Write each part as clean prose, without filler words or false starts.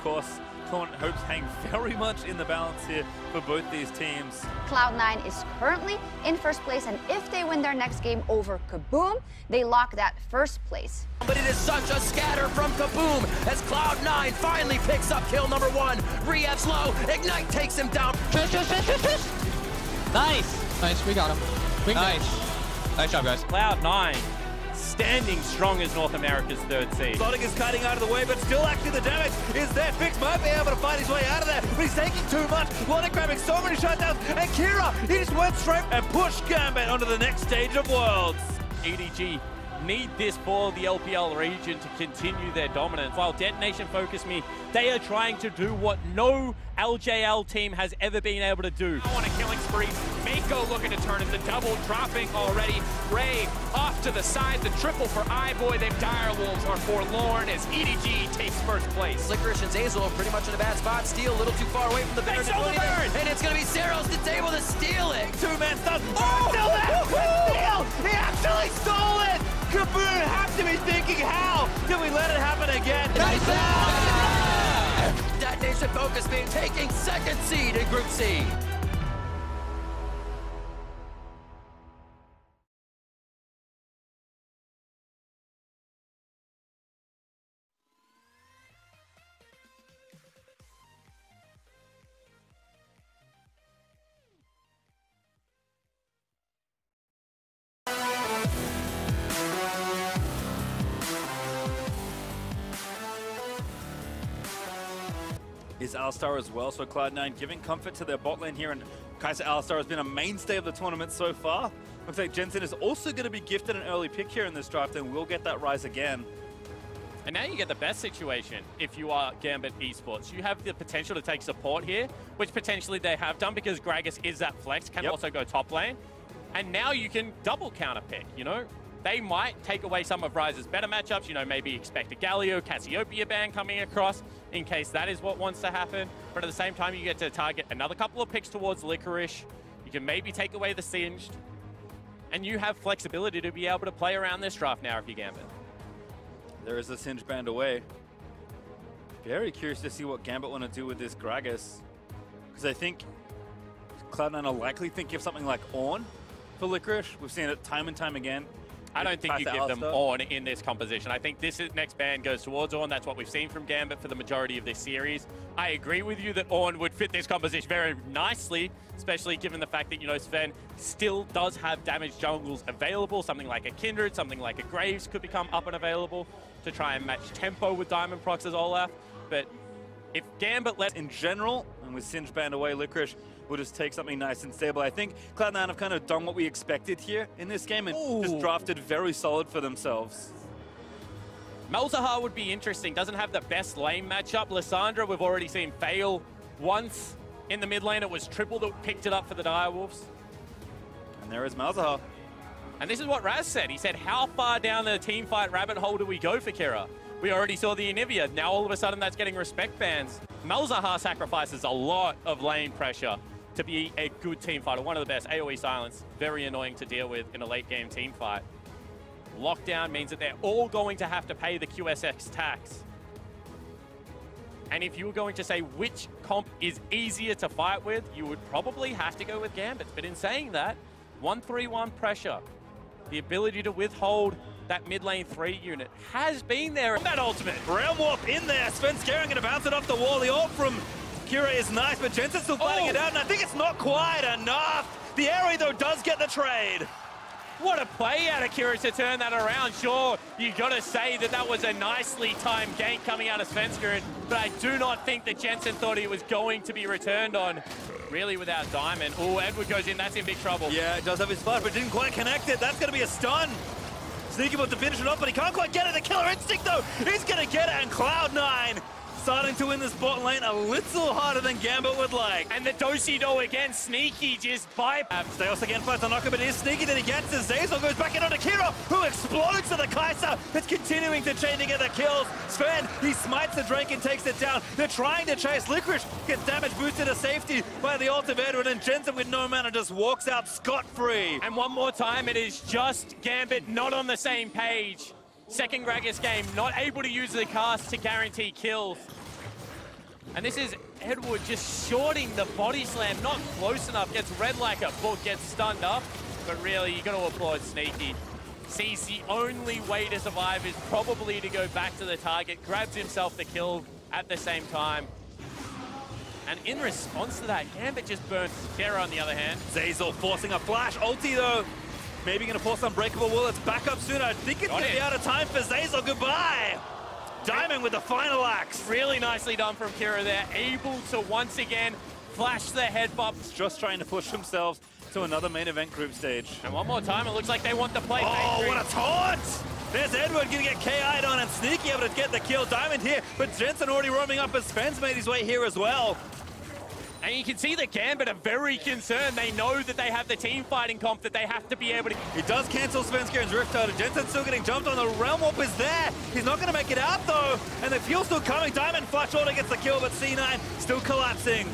course, tournament hopes hang very much in the balance here for both these teams. Cloud9 is currently in first place, and if they win their next game over Kaboom, they lock that first place. But it is such a scatter from Kaboom as Cloud9 finally picks up kill number 1. Riev's low, Ignite takes him down. Nice! Nice, we got him. Nice. Nice job, guys. Cloud9 standing strong as North America's third seed. Sonic is cutting out of the way, but still actually the damage is there. Fix might be able to find his way out of there, but he's taking too much. Lonic grabbing so many shutdowns, and Kira, he just went straight and pushed Gambit onto the next stage of Worlds. EDG need this for the LPL region to continue their dominance. While Detonation Focus Me, they are trying to do what no LJL team has ever been able to do. On a killing spree, Mako looking to turn it, the double dropping already. Ray off to the side, the triple for iBoy. They've Direwolves are forlorn as EDG takes first place. Licorice and Zazel are pretty much in a bad spot. Steel a little too far away from the Baron. And it's going to be Zeros that's able to steal it. Two-man stun. Oh, still there! Steal! He actually stole it! Kaboom have to be thinking, how did we let it happen again? Nice! Detonation Focus Me taking second seed in Group C. Is Alistar as well, so Cloud9 giving comfort to their bot lane here, and Kaiser Alistar has been a mainstay of the tournament so far. Looks like Jensen is also going to be gifted an early pick here in this draft, and will get that rise again. And now you get the best situation if you are Gambit Esports. You have the potential to take support here, which potentially they have done because Gragas is that flex, can also go top lane. And now you can double counter pick, you know? They might take away some of Rise's better matchups, you know, maybe expect a Galio, Cassiopeia ban coming across in case that is what wants to happen. But at the same time, you get to target another couple of picks towards Licorice. You can maybe take away the Singed. And you have flexibility to be able to play around this draft now if you Gambit. There is a Singed band away. Very curious to see what Gambit want to do with this Gragas. Because I think Cloud9 will likely think of something like Ornn for Licorice. We've seen it time and time again. I don't think you give them Ornn in this composition. I think this next ban goes towards Ornn. That's what we've seen from Gambit for the majority of this series. I agree with you that Ornn would fit this composition very nicely, especially given the fact that, you know, Sven still does have damage jungles available. Something like a Kindred, something like a Graves could become up and available to try and match tempo with Diamond Prox's Olaf. But if Gambit let in general, and with Singed band away, Licorice will just take something nice and stable. I think Cloud9 have kind of done what we expected here in this game and just drafted very solid for themselves. Malzahar would be interesting. Doesn't have the best lane matchup. Lissandra, we've already seen fail once in the mid lane. It was Triple that picked it up for the Direwolves. And there is Malzahar. And this is what Raz said. He said, how far down the team fight rabbit hole do we go for Kira? We already saw the Anivia. Now all of a sudden that's getting respect bans. Malzahar sacrifices a lot of lane pressure to be a good team fighter. One of the best. AoE silence, very annoying to deal with in a late game team fight. Lockdown means that they're all going to have to pay the QSX tax. And if you were going to say which comp is easier to fight with, you would probably have to go with Gambit. But in saying that, 1-3-1 pressure, the ability to withhold that mid lane 3 unit has been there. That ultimate. Realm Warp in there. Sven Scaring going to bounce it off the wall. The ult from Kira is nice, but Jensen's still fighting it out, and I think it's not quite enough. The Aerie, though, does get the trade. What a play out of Kira to turn that around. Sure, you got to say that that was a nicely timed gank coming out of Svenskeren, but I do not think that Jensen thought he was going to be returned on. Really without Diamond. Oh, Edward goes in. That's in big trouble. Yeah, it does have his flash, but didn't quite connect it. That's going to be a stun. Sneaky about to finish it off, but he can't quite get it. The Killer Instinct, though, he's going to get it, and Cloud9 starting to win this bot lane a little harder than Gambit would like. And the Do again, Sneaky just bypass. Steos again fights the knocker, but it is Sneaky that he gets as Zazel goes back in onto Kira, who explodes to the Kai'Sa. It's continuing to chain together kills. Sven, he smites the Drake and takes it down. They're trying to chase. Licorice gets damage boosted to safety by the ult of Edward, and Jensen with no mana just walks out scot-free. And one more time, it is just Gambit not on the same page. Second Gragas game, not able to use the cast to guarantee kills. And this is Edward just shorting the body slam, not close enough, gets read like a book, gets stunned up. But really, you got to applaud Sneaky. Sees the only way to survive is probably to go back to the target, grabs himself the kill at the same time. And in response to that, Gambit just burns Kera on the other hand. Zeyzal forcing a flash ulti though. Maybe gonna force Unbreakable Will. It's back up soon. I think it's gonna be out of time for Zeyzal. Goodbye. Diamond with the final axe. Really nicely done from Kera there. Able to once again flash the head bop. Just trying to push themselves to another main event group stage. And one more time, it looks like they want the play. Oh, what a taunt! There's Edward gonna get KI'd on and Sneaky able to get the kill. Diamond here, but Jensen already roaming up as Sven's made his way here as well. And you can see the Gambit are very concerned. They know that they have the team fighting comp, that they have to be able to... He does cancel Svenskieren's Rift out. Jensen's still getting jumped on. The Realm Warp is there. He's not gonna make it out though. And the fuel's still coming. Diamond Flash Order gets the kill, but C9 still collapsing.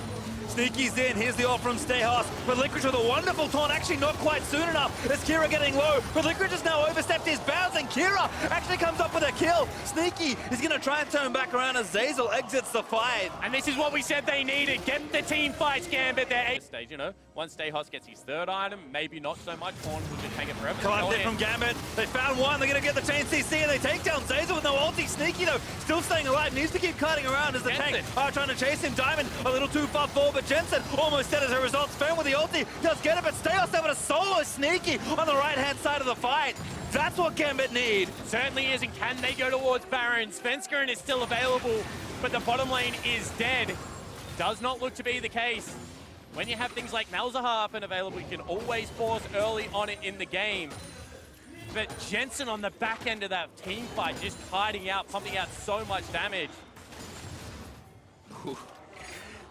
Sneaky's in, here's the ult from Stayhouse, but Licorice with a wonderful taunt, actually not quite soon enough, as Kira getting low, but Licorice has now overstepped his bounds, and Kira actually comes up with a kill. Sneaky is gonna try and turn back around as Zeyzal exits the fight. And this is what we said they needed, get the team fights, Gambit, they're stage, you know, once Stayhouse gets his third item, maybe not so much, Horn will just take it forever. Collapsed it from Gambit, they found one, they're gonna get the chain CC, and they take down Zeyzal with no ulti. Sneaky though, still staying alive, needs to keep cutting around as the tank are trying to chase him. Diamond a little too far forward, but Jensen almost dead as a result. Sven with the ulti does get it, but Stayhouse able to solo Sneaky on the right-hand side of the fight. That's what Gambit need. Certainly is, and can they go towards Baron? Svenskeren is still available, but the bottom lane is dead. Does not look to be the case. When you have things like Malzahar up and available, you can always force early on it in the game. But Jensen on the back end of that team fight, just hiding out, pumping out so much damage.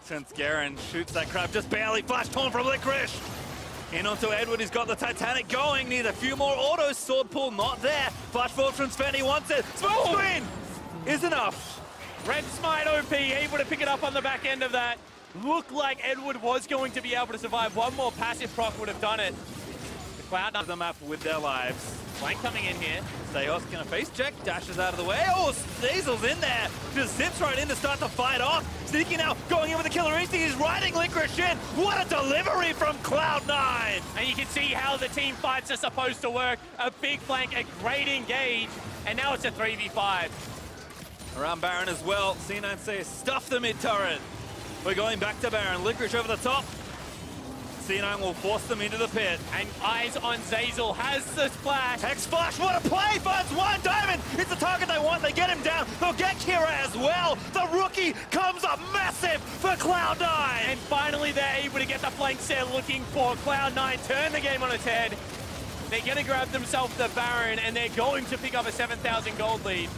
Since Garen shoots that crab, just barely flash torn from Licorice. In onto Edward, he's got the Titanic going. Needs a few more autos. Sword pull not there. Flash forward from Sven, he wants it. Smoke screen is enough. Red Smite OP, able to pick it up on the back end of that. Looked like Edward was going to be able to survive. One more passive proc would have done it. The Cloud The map with their lives. Flank coming in here. Stayhouse gonna face check, dashes out of the way. Oh, Zeyzal's in there. Just zips right in to start the fight off. Sneaky now, going in with the killer instinct. He's riding Licorice in. What a delivery from Cloud9. And you can see how the team fights are supposed to work. A big flank, a great engage, and now it's a 3v5. Around Baron as well. C9 says, stuff the mid turret. We're going back to Baron. Licorice over the top. C9 will force them into the pit. And eyes on Zeyzal, has the splash. Hex Flash, what a play! Finds one, Diamond! It's the target they want, they get him down. They'll get Kira as well. The rookie comes up massive for Cloud9. And finally they're able to get the flanks they're looking for. Cloud9 turn the game on its head. They're gonna grab themselves the Baron, and they're going to pick up a 7,000 gold lead.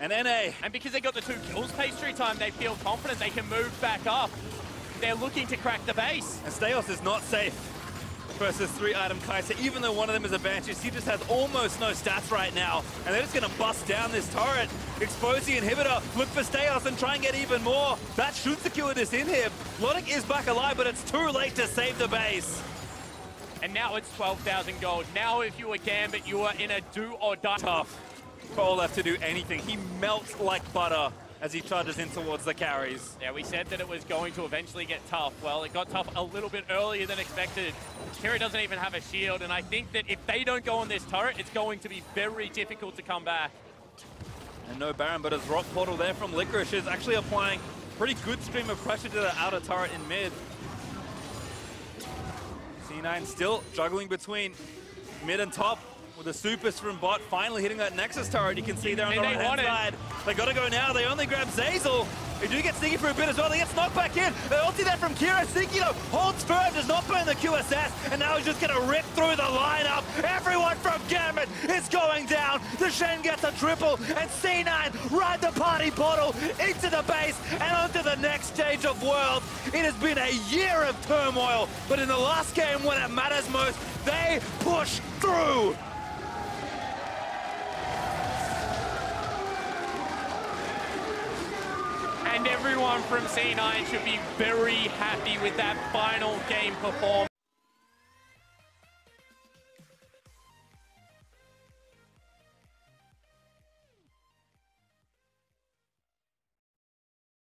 And NA. And because they got the 2 kills pastry time, they feel confident they can move back up. They're looking to crack the base. And Stayhouse is not safe versus 3-item Kai'Sa. Even though one of them is a Banshee, he just has almost no stats right now. And they're just gonna bust down this turret. Expose the inhibitor, look for Stayhouse and try and get even more. That should secure this in here. Logic is back alive, but it's too late to save the base. And now it's 12,000 gold. Now if you were Gambit, you are in a do or die. Tough. Cole left to do anything. He melts like butter as he charges in towards the carries. Yeah, we said that it was going to eventually get tough. Well, it got tough a little bit earlier than expected. Kira doesn't even have a shield, and I think that if they don't go on this turret, it's going to be very difficult to come back. And no Baron, but his rock portal there from Licorice is actually applying pretty good stream of pressure to the outer turret in mid. C9 still juggling between mid and top. With the supers from bot finally hitting that Nexus turret, you can see there on the right-hand side. They gotta go now, they only grab Zeyzal. They do get Sneaky for a bit as well, they get knocked back in. They ulti that from Kira. Sneaky though holds firm, does not burn the QSS, and now he's just gonna rip through the lineup. Everyone from Gambit is going down. The Shen gets a triple, and C9 ride the party portal into the base and onto the next stage of Worlds. It has been a year of turmoil, but in the last game when it matters most, they push through. And everyone from C9 should be very happy with that final game performance.